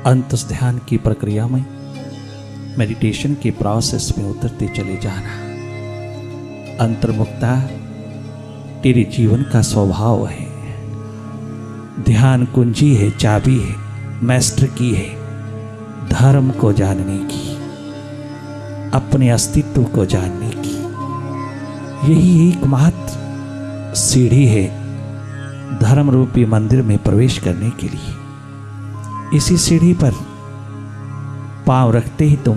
अंतस ध्यान की प्रक्रिया में, मेडिटेशन के प्रोसेस में उतरते चले जाना। अंतर्मुखता तेरे जीवन का स्वभाव है। ध्यान कुंजी है, चाबी है, मास्टर की है धर्म को जानने की, अपने अस्तित्व को जानने की। यही एकमात्र सीढ़ी है धर्म रूपी मंदिर में प्रवेश करने के लिए। इसी सीढ़ी पर पांव रखते ही तुम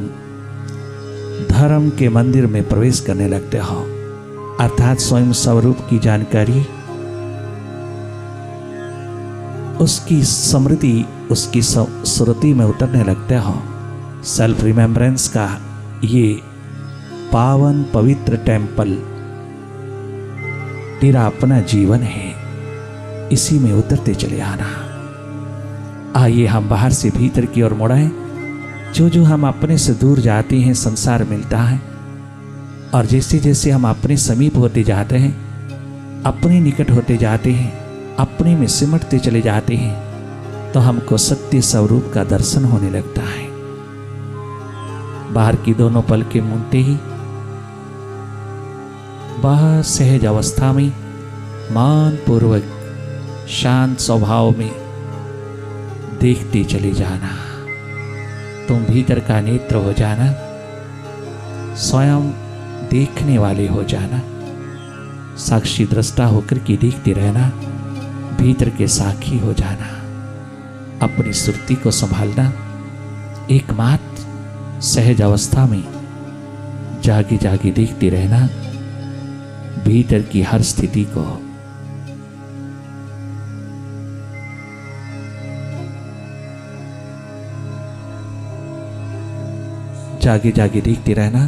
धर्म के मंदिर में प्रवेश करने लगते हो, अर्थात स्वयं स्वरूप की जानकारी, उसकी स्मृति, उसकी सुरति में उतरने लगते हो। सेल्फ रिमेम्बरेंस का ये पावन पवित्र टेम्पल तेरा अपना जीवन है, इसी में उतरते चले आना। आइए हम बाहर से भीतर की ओर मुड़ाएं। जो जो हम अपने से दूर जाते हैं संसार मिलता है, और जैसे जैसे हम अपने समीप होते जाते हैं, अपने निकट होते जाते हैं, अपने में सिमटते चले जाते हैं, तो हमको सत्य स्वरूप का दर्शन होने लगता है। बाहर की दोनों पलकें मूंदते ही बहुत सहज अवस्था में मान पूर्वक शांत स्वभाव में देखते चले जाना। तुम भीतर का नेत्र हो जाना, स्वयं देखने वाले हो जाना, साक्षी दृष्टा होकर के देखते रहना, भीतर के साक्षी हो जाना, अपनी सुरती को संभालना, एकमात्र सहज अवस्था में जागे जागे देखते रहना भीतर की हर स्थिति को। जागे जागे देखते रहना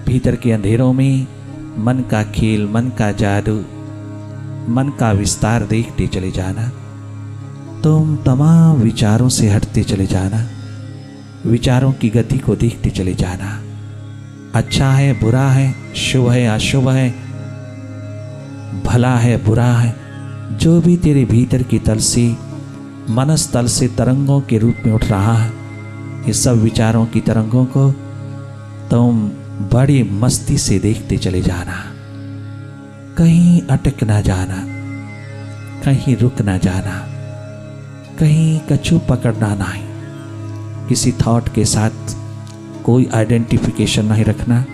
भीतर के अंधेरों में मन का खेल, मन का जादू, मन का विस्तार देखते चले जाना। तुम तमाम विचारों से हटते चले जाना, विचारों की गति को देखते चले जाना। अच्छा है, बुरा है, शुभ है, अशुभ है, भला है, बुरा है, जो भी तेरे भीतर की तल से, मनस तल से तरंगों के रूप में उठ रहा है, ये सब विचारों की तरंगों को तुम बड़ी मस्ती से देखते चले जाना। कहीं अटक ना जाना, कहीं रुक ना जाना, कहीं कछु पकड़ना नहीं, किसी थॉट के साथ कोई आइडेंटिफिकेशन नहीं रखना,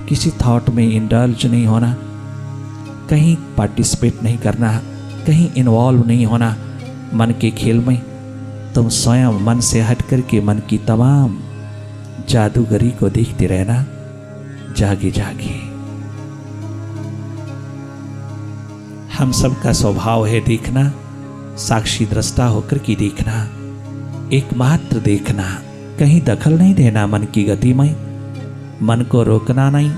किसी थॉट में इंडल्ज नहीं होना, कहीं पार्टिसिपेट नहीं करना, कहीं इन्वॉल्व नहीं होना मन के खेल में। तुम स्वयं मन से हट करके मन की तमाम जादूगरी को देखते रहना जागे जागे। हम सबका स्वभाव है देखना, साक्षी दृष्टा होकर के देखना, एकमात्र देखना, कहीं दखल नहीं देना मन की गति में, मन को रोकना नहीं,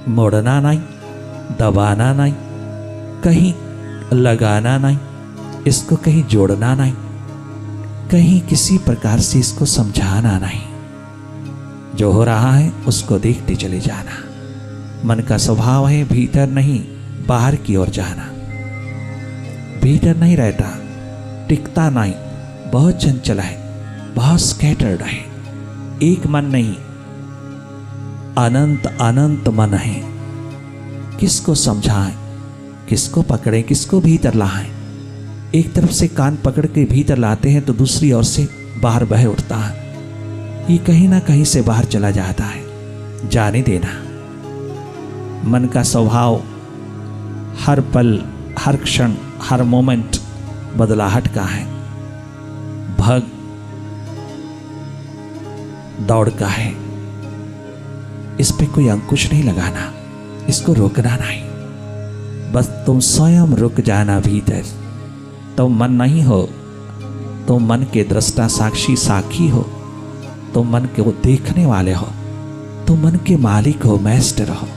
मोड़ना नहीं, दबाना नहीं, कहीं लगाना नहीं, इसको कहीं जोड़ना नहीं, कहीं किसी प्रकार से इसको समझाना नहीं। जो हो रहा है उसको देखते चले जाना। मन का स्वभाव है भीतर नहीं बाहर की ओर जाना। भीतर नहीं रहता, टिकता नहीं, बहुत चंचल है, बहुत स्कैटर्ड है, एक मन नहीं, अनंत अनंत मन है। किसको समझाएं, किसको पकड़ें, किसको भीतर लाएं। एक तरफ से कान पकड़ के भीतर लाते हैं तो दूसरी ओर से बाहर बह उठता है, ये कहीं ना कहीं से बाहर चला जाता है। जाने देना। मन का स्वभाव हर पल, हर क्षण, हर मोमेंट बदलाहट का है, भग दौड़ का है। इस पे कोई अंकुश नहीं लगाना, इसको रोकना नहीं, बस तुम स्वयं रुक जाना भीतर। तुम मन नहीं हो, तुम मन के दृष्टा साक्षी साखी हो, तुम मन के वो देखने वाले हो, तुम मन के मालिक हो, मास्टर हो।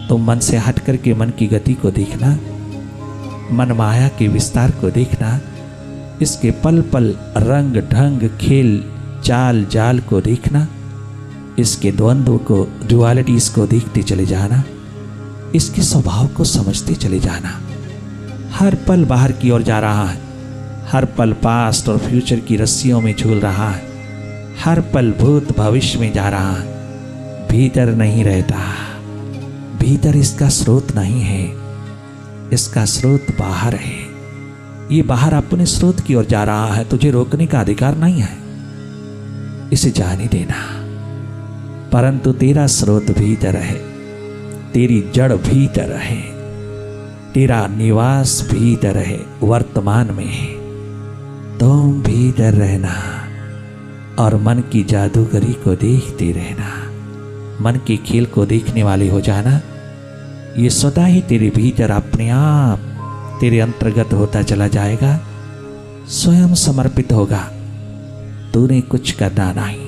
तुम मन से हट करके मन की गति को देखना, मन माया के विस्तार को देखना, इसके पल पल रंग ढंग खेल चाल जाल को देखना, इसके द्वंद्व को, डुअलिटीज को देखते चले जाना, इसके स्वभाव को समझते चले जाना। हर पल बाहर की ओर जा रहा है, हर पल पास्ट और फ्यूचर की रस्सियों में झूल रहा है, हर पल भूत भविष्य में जा रहा है, भीतर नहीं रहता। भीतर इसका स्रोत नहीं है, इसका स्रोत बाहर है। ये बाहर अपने स्रोत की ओर जा रहा है, तुझे रोकने का अधिकार नहीं है, इसे जाने देना। परंतु तेरा स्रोत भीतर है, तेरी जड़ भीतर है, तेरा निवास भीतर है, वर्तमान में है। तुम भीतर रहना और मन की जादूगरी को देखते रहना, मन के खेल को देखने वाले हो जाना। ये स्वतः ही तेरे भीतर अपने आप तेरे अंतर्गत होता चला जाएगा, स्वयं समर्पित होगा। तूने कुछ करना नहीं,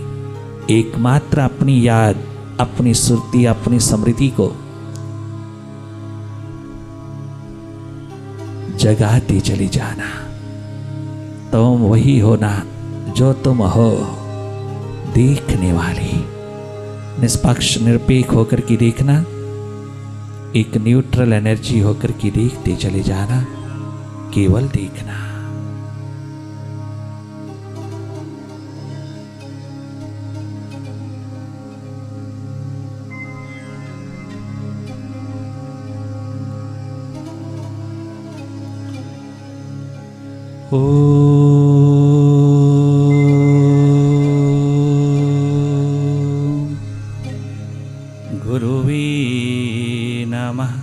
एकमात्र अपनी याद, अपनी सुरती, अपनी स्मृति को जगाते चली जाना। तुम वही होना जो तुम हो, देखने वाली, निष्पक्ष निरपेक्ष होकर के देखना, एक न्यूट्रल एनर्जी होकर के देखते चले जाना, केवल देखना। गुरुवे नमः।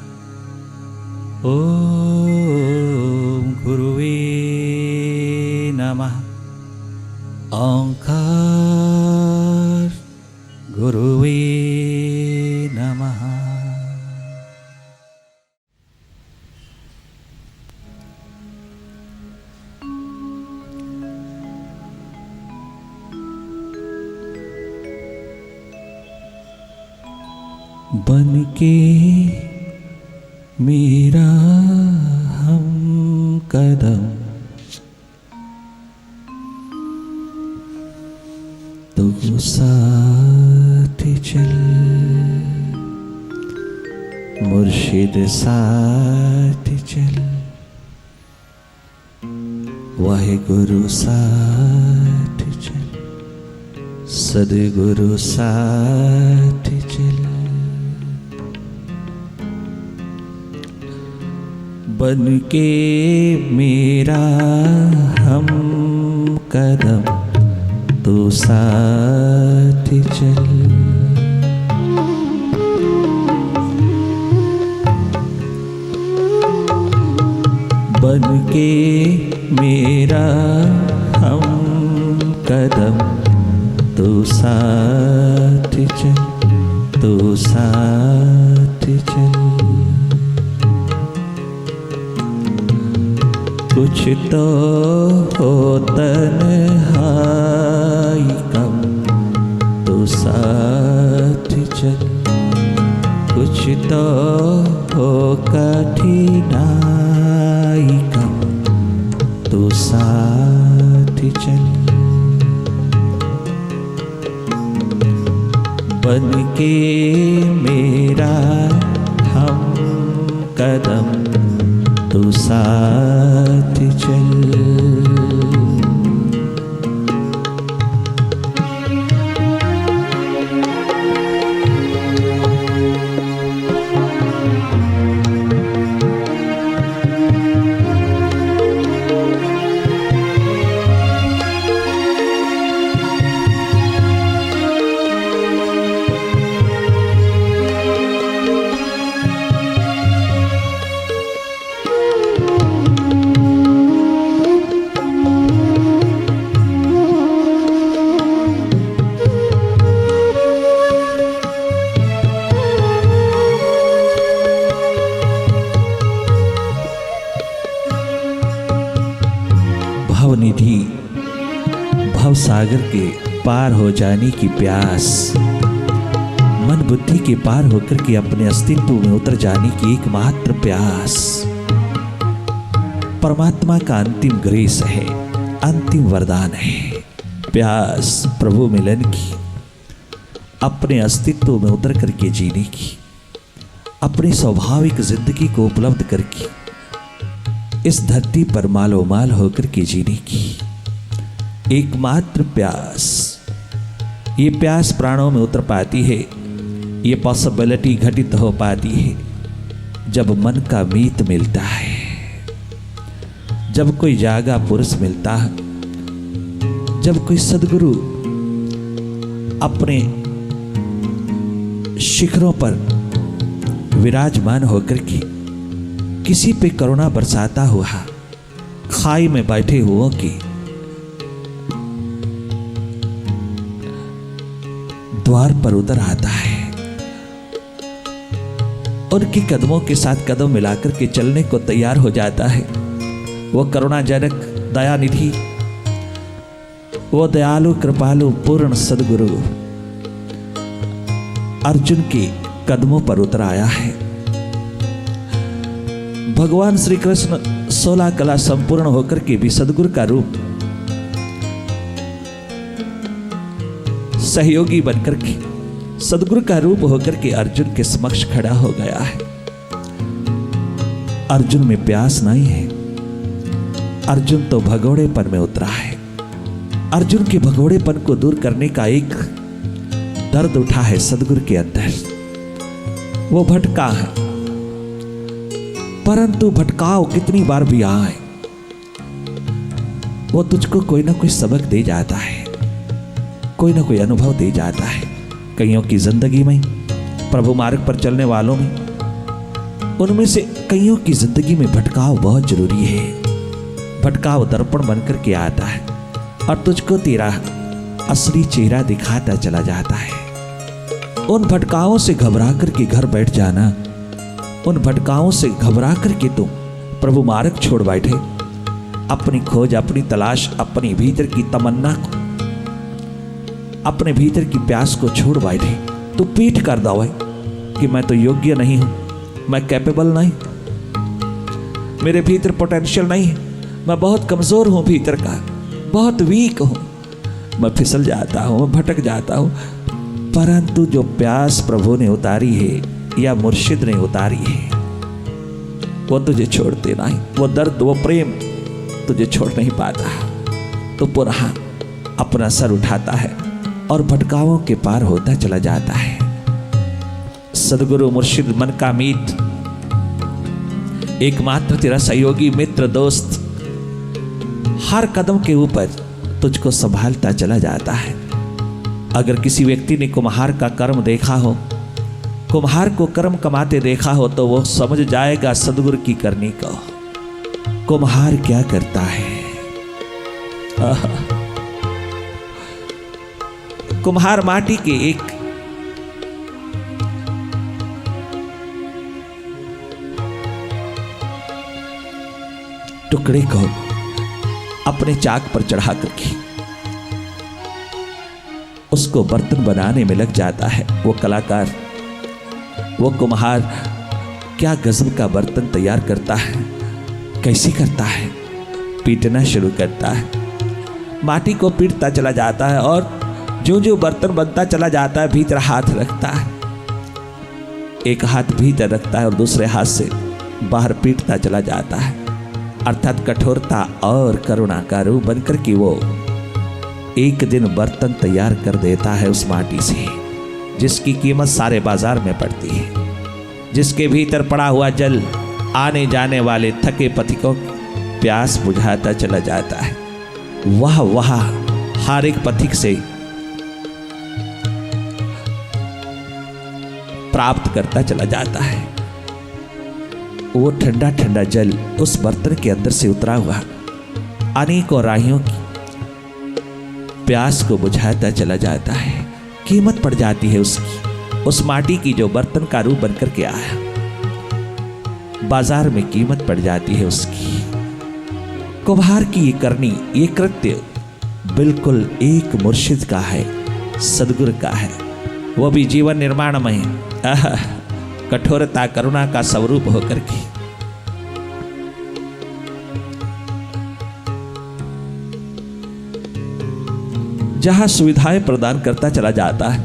ओम गुरुवे नमः। ओंकार गुरुवे नमः। बन के मेरा हम कदम, तो साथ चल, मुर्शिद साथ चल, वाहेगुरु साथ चल, सद्गुरु साथ चल। बन के मेरा हम कदम, तो साथ चल, बन के मेरा हम कदम, तो साथ चल, तो साथ चल। कुछ तो हो तन्हाई कम, तो साथ चल, कुछ तो हो कठिनाई कम, तो साथ चल। बन के मेरा हम कदम, तो साथ चल। भवनिधि भव सागर के पार हो जाने की प्यास, मन बुद्धि के पार होकर के अपने अस्तित्व में उतर जाने की एकमात्र प्यास, परमात्मा का अंतिम ग्रेस है, अंतिम वरदान है। प्यास प्रभु मिलन की, अपने अस्तित्व में उतर करके जीने की, अपनी स्वाभाविक जिंदगी को उपलब्ध करके इस धरती पर मालो माल होकर के जीने की एकमात्र प्यास, ये प्यास प्राणों में उतर पाती है, ये पॉसिबिलिटी घटित हो पाती है जब मन का मीत मिलता है, जब कोई जागा पुरुष मिलता है, जब कोई सद्गुरु अपने शिखरों पर विराजमान होकर के किसी पे करुणा बरसाता हुआ खाई में बैठे हुओं की द्वार पर उतर आता है, उनके कदमों के साथ कदम मिलाकर के चलने को तैयार हो जाता है। वो करुणाजनक दयानिधि, वो दयालु कृपालु पूर्ण सद्गुरु अर्जुन के कदमों पर उतर आया है। भगवान श्री कृष्ण 16 कला संपूर्ण होकर के भी सद्गुरु का रूप सहयोगी बनकर के सद्गुरु का रूप होकर के अर्जुन के समक्ष खड़ा हो गया है। अर्जुन में प्यास नहीं है, अर्जुन तो भगोड़ेपन में उतरा है। अर्जुन के भगोड़ेपन को दूर करने का एक दर्द उठा है सद्गुरु के अंदर। वो भटका है, परंतु भटकाव कितनी बार भी आए वो तुझको कोई ना कोई सबक दे जाता है, कोई ना कोई अनुभव दे जाता है। कईयों की जिंदगी में, प्रभु मार्ग पर चलने वालों में, उनमें से कईयों की जिंदगी में भटकाव बहुत जरूरी है। भटकाव दर्पण बनकर के आता है और तुझको तेरा असली चेहरा दिखाता चला जाता है। उन भटकाओं से घबरा करके घर बैठ जाना, उन भटकाओं से घबरा करके तुम प्रभु मार्ग छोड़ बैठे, अपनी खोज, अपनी तलाश, अपनी भीतर की तमन्ना को, अपने भीतर की प्यास को छोड़ बैठे तो पीठ कर दो कि मैं तो योग्य नहीं हूं, मैं कैपेबल नहीं, मेरे भीतर पोटेंशियल नहीं है, मैं बहुत कमजोर हूं, भीतर का बहुत वीक हूं, मैं फिसल जाता हूं, मैं भटक जाता हूं। परंतु जो प्यास प्रभु ने उतारी है या मुर्शिद ने उतारी है वो तुझे छोड़ते नहीं, वो दर्द, वो प्रेम तुझे छोड़ नहीं पाता। तो पुनः अपना सर उठाता है और भटकावों के पार होता चला जाता है। सद्गुरु मुर्शिद मन का मीत, एकमात्र तेरा सहयोगी मित्र दोस्त हर कदम के ऊपर तुझको संभालता चला जाता है। अगर किसी व्यक्ति ने कुम्हार का कर्म देखा हो, कुम्हार को कर्म कमाते देखा हो, तो वो समझ जाएगा सद्गुरु की करनी को कुम्हार क्या करता है। कुम्हार माटी के एक टुकड़े को अपने चाक पर चढ़ा करके उसको बर्तन बनाने में लग जाता है। वो कलाकार, वो कुम्हार क्या गजब का बर्तन तैयार करता है। कैसे करता है? पीटना शुरू करता है, माटी को पीटता चला जाता है और जो जो बर्तन बनता चला जाता है भीतर हाथ रखता है, एक हाथ भीतर रखता है और दूसरे हाथ से बाहर पीटता चला जाता है। अर्थात कठोरता और करुणा का रूप बनकर के वो एक दिन बर्तन तैयार कर देता है उस माटी से, जिसकी कीमत सारे बाजार में पड़ती है, जिसके भीतर पड़ा हुआ जल आने जाने वाले थके पथिकों प्यास बुझाता चला जाता है। वह हर एक पथिक से प्राप्त करता चला जाता है। वो ठंडा ठंडा जल उस बर्तन के अंदर से उतरा हुआ अनेकों राहियों की प्यास को बुझाता चला जाता है। कीमत पड़ जाती है उसकी, उस माटी की जो बर्तन का रूप बनकर के आया, बाजार में कीमत पड़ जाती है उसकी। कुम्हार की ये करनी, ये कृत्य बिल्कुल एक मुर्शिद का है, सद्गुरु का है। वो भी जीवन निर्माण में कठोरता करुणा का स्वरूप होकर के जहां सुविधाएं प्रदान करता चला जाता है,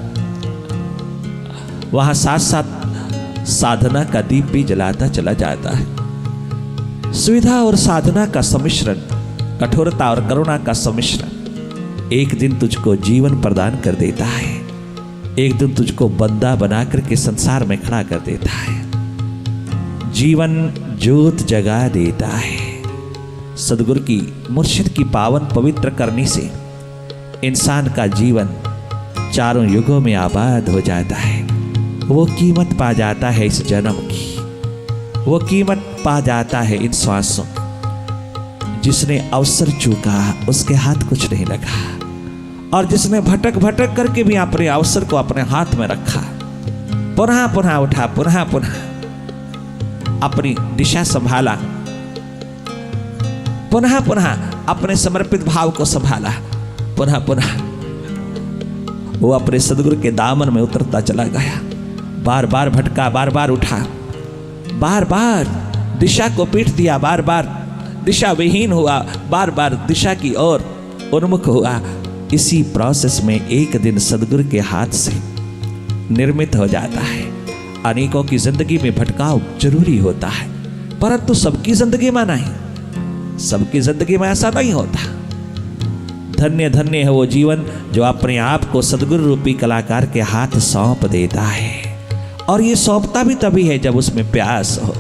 वहां साथ साथ साधना का दीप भी जलाता चला जाता है। सुविधा और साधना का सम्मिश्रण, कठोरता और करुणा का सम्मिश्रण एक दिन तुझको जीवन प्रदान कर देता है, एक दिन तुझको बंदा बना करके संसार में खड़ा कर देता है, जीवन ज्योत जगा देता है। सदगुरु की, मुर्शिद की पावन पवित्र करनी से इंसान का जीवन चारों युगों में आबाद हो जाता है। वो कीमत पा जाता है इस जन्म की, वो कीमत पा जाता है इन श्वासों। जिसने अवसर चूका उसके हाथ कुछ नहीं लगा, और जिसने भटक भटक करके भी अपने अवसर को अपने हाथ में रखा, पुनः पुनः उठा, पुनः पुनः अपनी दिशा संभाला, पुनः पुनः अपने समर्पित भाव को संभाला, पुनः पुनः वो अपने सदगुरु के दामन में उतरता चला गया। बार बार भटका, बार बार उठा, बार बार दिशा को पीट दिया, बार बार दिशा विहीन हुआ, बार बार दिशा की ओर उन्मुख हुआ। इसी प्रोसेस में एक दिन सदगुरु के हाथ से निर्मित हो जाता है। अनेकों की जिंदगी में भटकाव जरूरी होता है, परंतु सबकी जिंदगी में नहीं, सबकी जिंदगी में ऐसा नहीं होता। धन्य धन्य है वो जीवन जो अपने आप को सदगुरु रूपी कलाकार के हाथ सौंप देता है, और ये सौंपता भी तभी है जब उसमें प्यास हो।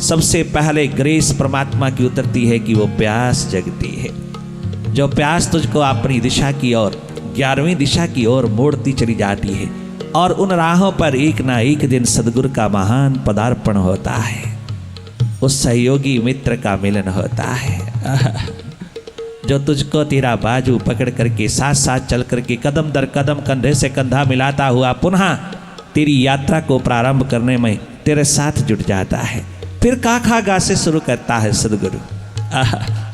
सबसे पहले ग्रेस परमात्मा की उतरती है कि वो प्यास जगती है। जो प्यास तुझको अपनी दिशा की ओर, 11वीं दिशा की ओर मोड़ती चली जाती है, और उन राहों पर एक ना एक दिन सदगुरु का महान पदार्पण होता है, उस सहयोगी मित्र का मिलन होता है, जो तुझको तेरा बाजू पकड़ करके साथ साथ चल करके कदम दर कदम कंधे से कंधा मिलाता हुआ पुनः तेरी यात्रा को प्रारंभ करने में तेरे साथ जुट जाता है। फिर काखा गा से शुरू करता है सदगुरु।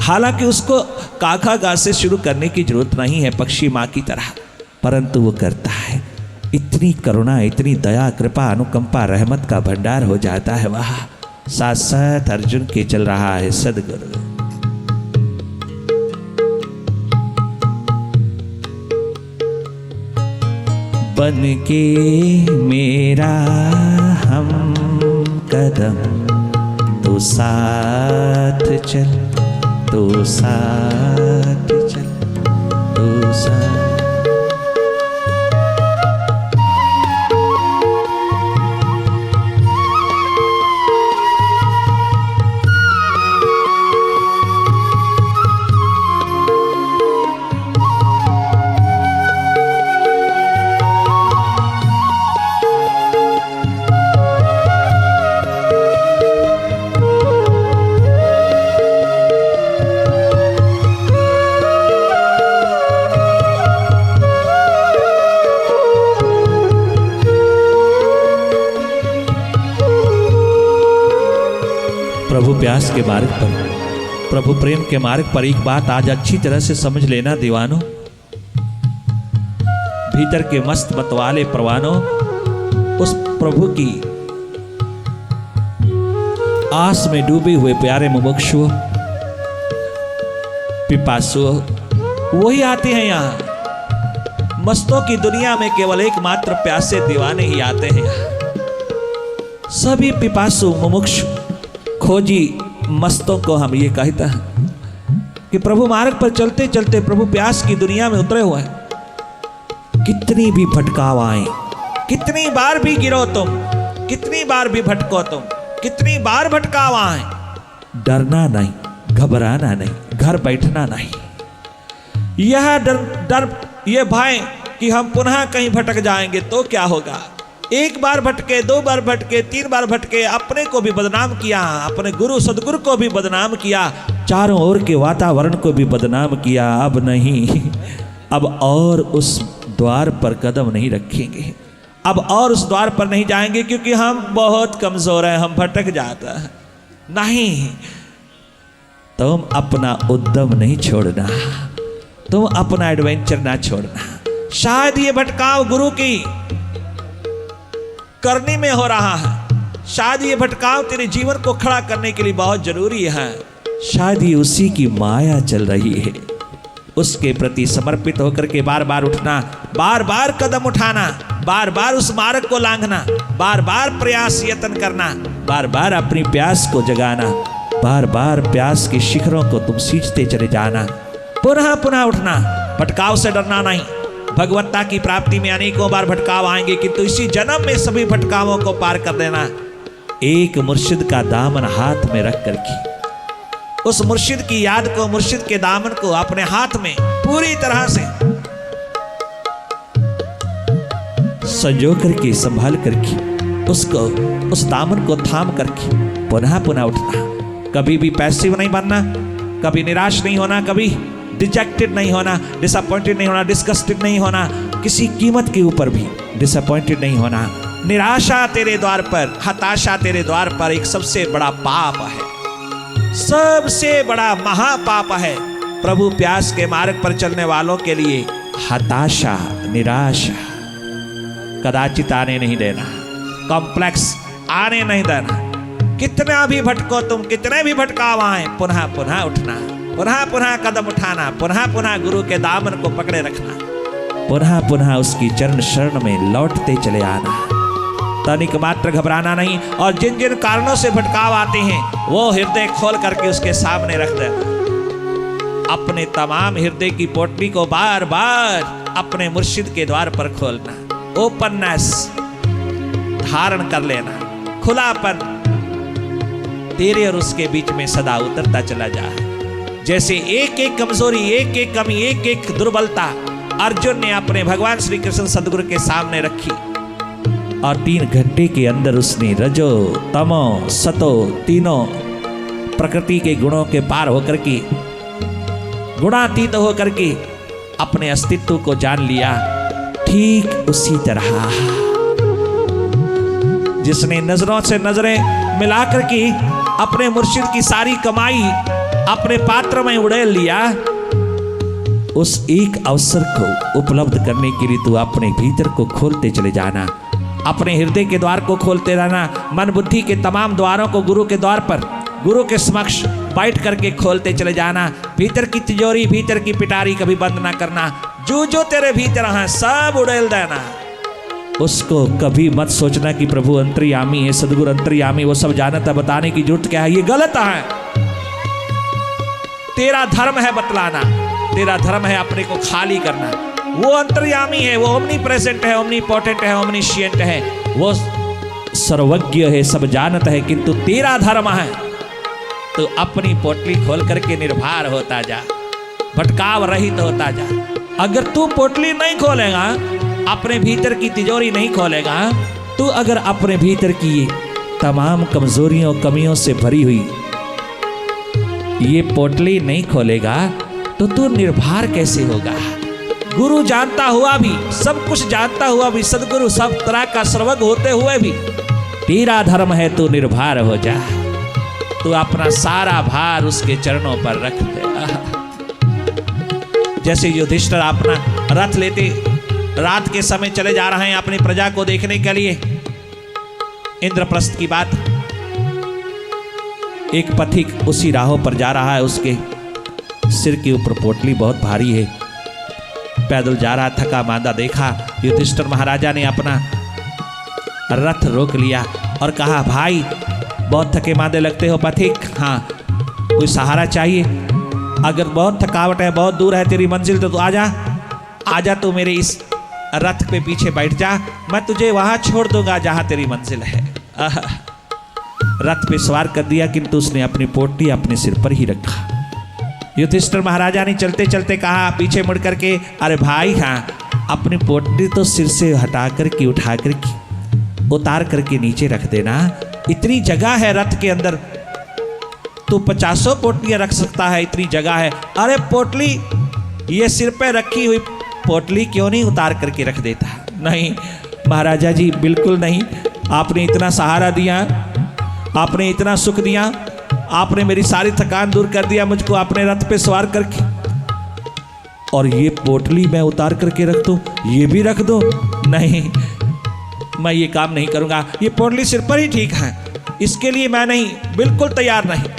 हालांकि उसको काखा गा से शुरू करने की जरूरत नहीं है पक्षी माँ की तरह, परंतु वो करता है। इतनी करुणा, इतनी दया, कृपा, अनुकंपा, रहमत का भंडार हो जाता है वहाँ। साथ साथ अर्जुन के चल रहा है सदगुरु। बन के मेरा हम कदम, तो साथ चल, तो साथ चल, तो साथ। प्रभु प्यास के मार्ग पर, प्रभु प्रेम के मार्ग पर एक बात आज अच्छी तरह से समझ लेना दीवानों। भीतर के मस्त मतवाले परवानों, उस प्रभु की आस में डूबे हुए प्यारे मुमुक्षुओं, पिपासुओं, वही आते हैं यहाँ। मस्तों की दुनिया में केवल एकमात्र प्यासे दीवाने ही आते हैं यहाँ। सभी पिपासु, मुमुक्षु, खोजी मस्तों को हम ये कहते हैं कि प्रभु मार्ग पर चलते चलते प्रभु प्यास की दुनिया में उतरे हुए हैं। कितनी भी भटकाव आए, कितनी बार भी गिरो तुम, कितनी बार भी भटको तुम, कितनी बार भटकाव आए, डरना नहीं, घबराना नहीं, घर बैठना नहीं। यह डर, ये भय कि हम पुनः कहीं भटक जाएंगे तो क्या होगा। एक बार भटके, 2 बार भटके, 3 बार भटके, अपने को भी बदनाम किया, अपने गुरु सदगुरु को भी बदनाम किया, चारों ओर के वातावरण को भी बदनाम किया। अब नहीं, अब और उस द्वार पर कदम नहीं रखेंगे, अब और उस द्वार पर नहीं जाएंगे, क्योंकि हम बहुत कमजोर हैं, हम भटक जाता है। नहीं, तुम अपना उद्यम नहीं छोड़ना, तुम अपना एडवेंचर ना छोड़ना। शायद ये भटकाव गुरु की करने में हो रहा है, शायद ये भटकाव तेरे जीवन को खड़ा करने के लिए बहुत जरूरी है, शायद ये उसी की माया चल रही है। उसके प्रति समर्पित होकर के बार बार उठना, बार बार कदम उठाना, बार बार उस मार्ग को लांघना, बार बार प्रयास यत्न करना, बार बार अपनी प्यास को जगाना, बार बार प्यास के शिखरों को तुम सींचते चले जाना, पुनः पुनः उठना, भटकाव से डरना नहीं। भगवत्ता की प्राप्ति में अनेकों बार भटकाव आएंगे, किंतु इसी जन्म में सभी भटकावों को पार कर देना। एक मुर्शिद का दामन हाथ में रख करके उस मुर्शिद की याद को, मुर्शिद के दामन को अपने हाथ में पूरी तरह से संजो करके, संभाल करके, उसको, उस दामन को थाम करके पुनः पुनः उठना। कभी भी पैसिव नहीं बनना, कभी निराश नहीं होना, कभी डिजेक्टेड नहीं होना, डिसअपॉइंटेड नहीं होना, डिस्गस्टेड नहीं होना, किसी कीमत के ऊपर भी डिसअपॉइंटेड नहीं होना। निराशा तेरे द्वार पर, हताशा तेरे द्वार पर एक सबसे बड़ा पाप है, सबसे बड़ा महापाप है। प्रभु प्यास के मार्ग पर चलने वालों के लिए हताशा, निराशा कदाचित आने नहीं देना, कॉम्प्लेक्स आने नहीं देना। कितना भी भटको तुम, कितने भी भटकाव आए, पुनः पुनः उठना, पुनः पुनः कदम उठाना, पुनः पुनः गुरु के दामन को पकड़े रखना, पुनः पुनः उसकी चरण शरण में लौटते चले आना, तनिक मात्र घबराना नहीं। और जिन जिन कारणों से भटकाव आते हैं वो हृदय खोल करके उसके सामने रख देना। अपने तमाम हृदय की पोटली को बार बार अपने मुर्शिद के द्वार पर खोलना, ओपननेस धारण कर लेना, खुलापन तेरे और उसके बीच में सदा उतरता चला जाए। जैसे एक एक कमजोरी, एक एक कमी, एक एक दुर्बलता अर्जुन ने अपने भगवान श्री कृष्ण सदगुरु के सामने रखी और 3 घंटे के अंदर उसने रजो, तमो, सतो तीनों प्रकृति के गुणों के पार होकर के, गुणातीत होकर के अपने अस्तित्व को जान लिया। ठीक उसी तरह जिसने नजरों से नजरें मिलाकर के अपने मुर्शिद की सारी कमाई अपने पात्र में उड़ेल लिया, उस एक अवसर को उपलब्ध करने के लिए तू अपने भीतर को खोलते चले जाना, अपने हृदय के द्वार को खोलते रहना, मन बुद्धि के तमाम द्वारों को गुरु के द्वार पर, गुरु के समक्ष बैठ करके खोलते चले जाना। भीतर की तिजोरी, भीतर की पिटारी कभी बंद ना करना, जो जो तेरे भीतर है सब उड़ेल देना। उसको कभी मत सोचना कि प्रभु अंतर्यामी है, सदगुरु अंतर्यामी, वो सब जानता, बताने की जरूरत क्या है, ये गलत है। तेरा धर्म है बतलाना, तेरा धर्म है अपने को खाली करना। वो अंतर्यामी है, वो ओमनी प्रेजेंट है, ओमनी पोटेंट है, ओमनीशिएंट है, वो सर्वज्ञ है, सब जानता है, किंतु तेरा धर्म है तो अपनी पोटली खोल करके निर्भर होता जा, भटकाव रहित होता जा। अगर तू पोटली नहीं खोलेगा, अपने भीतर की तिजोरी नहीं खोलेगा, तू अगर अपने भीतर की तमाम कमजोरियों, कमियों से भरी हुई ये पोटली नहीं खोलेगा, तो तू निर्भर कैसे होगा। गुरु जानता हुआ भी, सब कुछ जानता हुआ भी, सदगुरु सब तरह का सर्वज्ञ होते हुए भी तेरा धर्म है तो निर्भर हो जा। तू अपना सारा भार उसके चरणों पर रख दे। जैसे युधिष्ठिर अपना रथ लेते रात के समय चले जा रहे हैं अपनी प्रजा को देखने के लिए, इंद्रप्रस्थ की बात, एक पथिक उसी राहों पर जा रहा है, उसके सिर के ऊपर पोटली बहुत भारी है, पैदल जा रहा, थका मांदा देखा। युधिष्ठिर महाराजा ने अपना रथ रोक लिया और कहा, भाई बहुत थके मांदे लगते हो पथिक, हाँ कोई सहारा चाहिए, अगर बहुत थकावट है, बहुत दूर है तेरी मंजिल, तो तू आजा तू मेरे इस रथ पे पीछे बैठ जा, मैं तुझे वहां छोड़ दूंगा जहां तेरी मंजिल है। रथ पे सवार कर दिया, किंतु उसने अपनी पोटली अपने सिर पर ही रखा। युधिष्ठिर महाराजा ने चलते चलते कहा पीछे मुड़ करके, अरे भाई हाँ, अपनी पोटली तो सिर से हटा करके, उठा करके, उतार करके नीचे रख देना, इतनी जगह है रथ के अंदर, तू 50 पोटलियां रख सकता है, इतनी जगह है। अरे पोटली, ये सिर पे रखी हुई पोटली क्यों नहीं उतार करके रख देता। नहीं महाराजा जी, बिल्कुल नहीं, आपने इतना सहारा दिया, आपने इतना सुख दिया, आपने मेरी सारी थकान दूर कर दिया, मुझको अपने रथ पे सवार करके, और ये पोटली मैं उतार करके रख दूं, ये भी रख दो, नहीं मैं ये काम नहीं करूंगा, ये पोटली सिर पर ही ठीक है, इसके लिए मैं नहीं, बिल्कुल तैयार नहीं।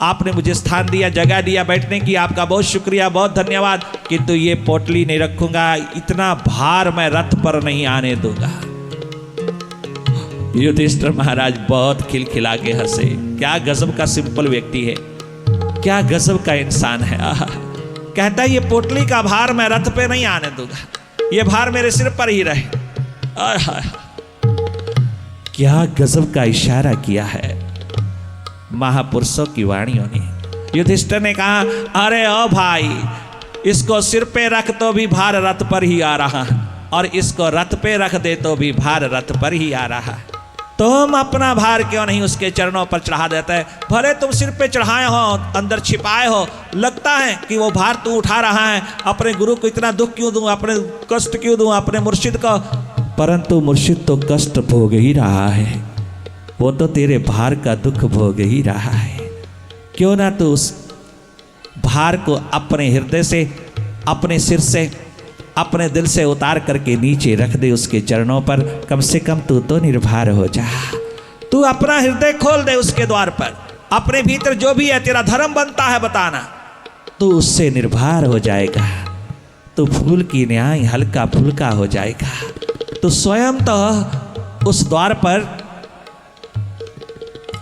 आपने मुझे स्थान दिया, जगह दिया बैठने की, आपका बहुत शुक्रिया, बहुत धन्यवाद, किंतु ये पोटली नहीं रखूंगा, इतना भार मैं रथ पर नहीं आने दूंगा। युधिष्ठिर महाराज बहुत खिलखिला के हंसे। क्या गजब का सिंपल व्यक्ति है, क्या गजब का इंसान है। आहा, कहता है ये पोटली का भार मैं रथ पे नहीं आने दूंगा, ये भार मेरे सिर पर ही रहे। आहा, क्या गजब का इशारा किया है महापुरुषों की वाणियों ने। युधिष्ठिर ने कहा, अरे ओ भाई, इसको सिर पे रख तो भी भार रथ पर ही आ रहा है, और इसको रथ पे रख दे तो भी भार रथ पर ही आ रहा है। तुम अपना भार क्यों नहीं उसके चरणों पर चढ़ा देते? भले तुम सिर पे चढ़ाए हो, अंदर छिपाए हो, लगता है कि वो भार तू उठा रहा है। अपने गुरु को इतना दुख क्यों दूं, अपने कष्ट क्यों दूं, अपने मुर्शिद को? परंतु मुर्शिद तो कष्ट भोग ही रहा है, वो तो तेरे भार का दुख भोग ही रहा है। क्यों ना तू उस भार को अपने हृदय से, अपने सिर से, अपने दिल से उतार करके नीचे रख दे उसके चरणों पर। कम से कम तू तो निर्भर हो जा। तू अपना हृदय खोल दे उसके द्वार पर। अपने भीतर जो भी है तेरा धर्म बनता है बताना, तू उससे निर्भर हो जाएगा। तू फूल की न्याय हल्का फुल्का हो जाएगा। तू स्वयं तो उस द्वार पर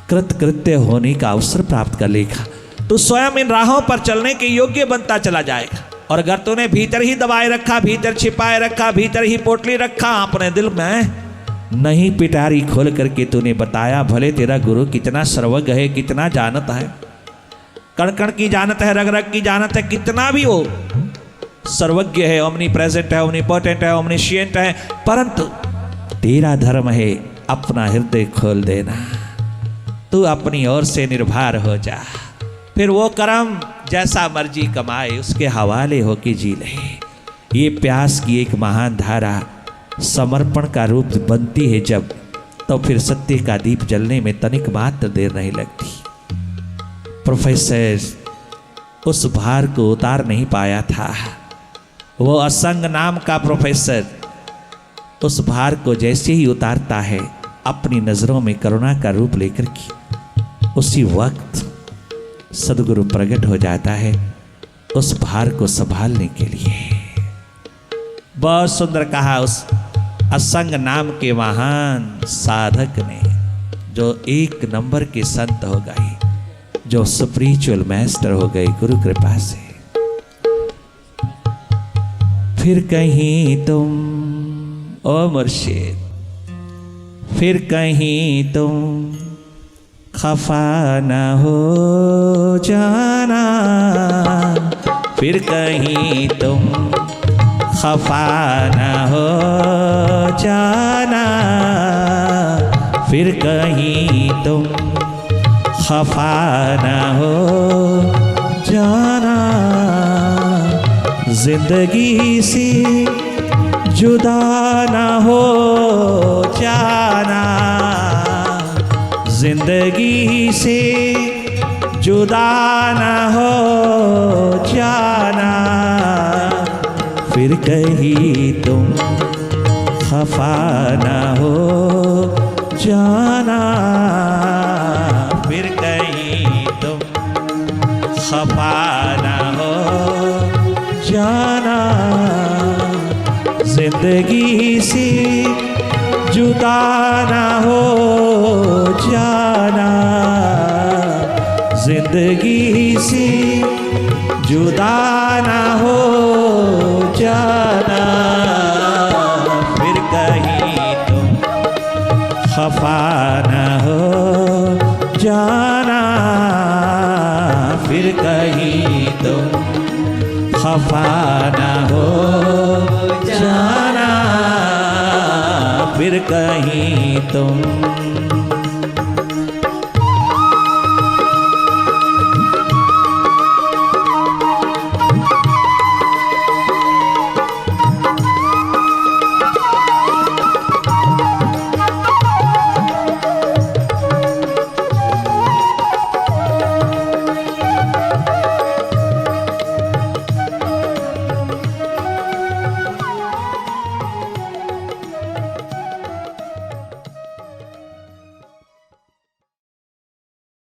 कृतकृत्य होने का अवसर प्राप्त कर लेगा। तू स्वयं इन राहों पर चलने के योग्य बनता चला जाएगा। और अगर तूने भीतर ही दबाए रखा, भीतर छिपाए रखा, भीतर ही पोटली रखा अपने दिल में, नहीं पिटारी खोल करके तूने बताया, भले तेरा गुरु कितना सर्वज्ञ है, कितना जानता है, कण कण की जानत है, रग रग की जानत है, कितना भी वो सर्वज्ञ है, ओमनी प्रेजेंट है, ओमनी पोटेंट है, ओमनीशिएंट है, परंतु तेरा धर्म है अपना हृदय खोल देना। तू अपनी ओर से निर्भर हो जा, फिर वो कर्म जैसा मर्जी कमाए उसके हवाले होके जी ले। ये प्यास की एक महान धारा समर्पण का रूप बनती है जब, तो फिर सत्य का दीप जलने में तनिक मात्र देर नहीं लगती। प्रोफेसर उस भार को उतार नहीं पाया था। वो असंग नाम का प्रोफेसर उस भार को जैसे ही उतारता है अपनी नजरों में करुणा का रूप लेकर के, उसी वक्त सदगुरु प्रकट हो जाता है उस भार को संभालने के लिए। बहुत सुंदर कहा उस असंग नाम के महान साधक ने, जो एक नंबर के संत हो गए, जो स्पिरिचुअल मास्टर हो गए गुरु कृपा से। फिर कहीं तुम ओ मुर्शिद, फिर कहीं तुम खफा न हो जाना, फिर कहीं तुम खफा न हो जाना, फिर कहीं तुम खफा न हो जाना। जिंदगी से जुदा न हो जाना, जिंदगी से जुदा न हो जाना, फिर कहीं तुम खफा न हो जाना, फिर कहीं तुम खफा न हो जाना। जिंदगी से जुदा न हो जाना, जिंदगी से जुदा न हो जाना, फिर कहीं तुम खफा न हो जाना, फिर कहीं तुम खफा न हो जाना, फिर कहीं तुम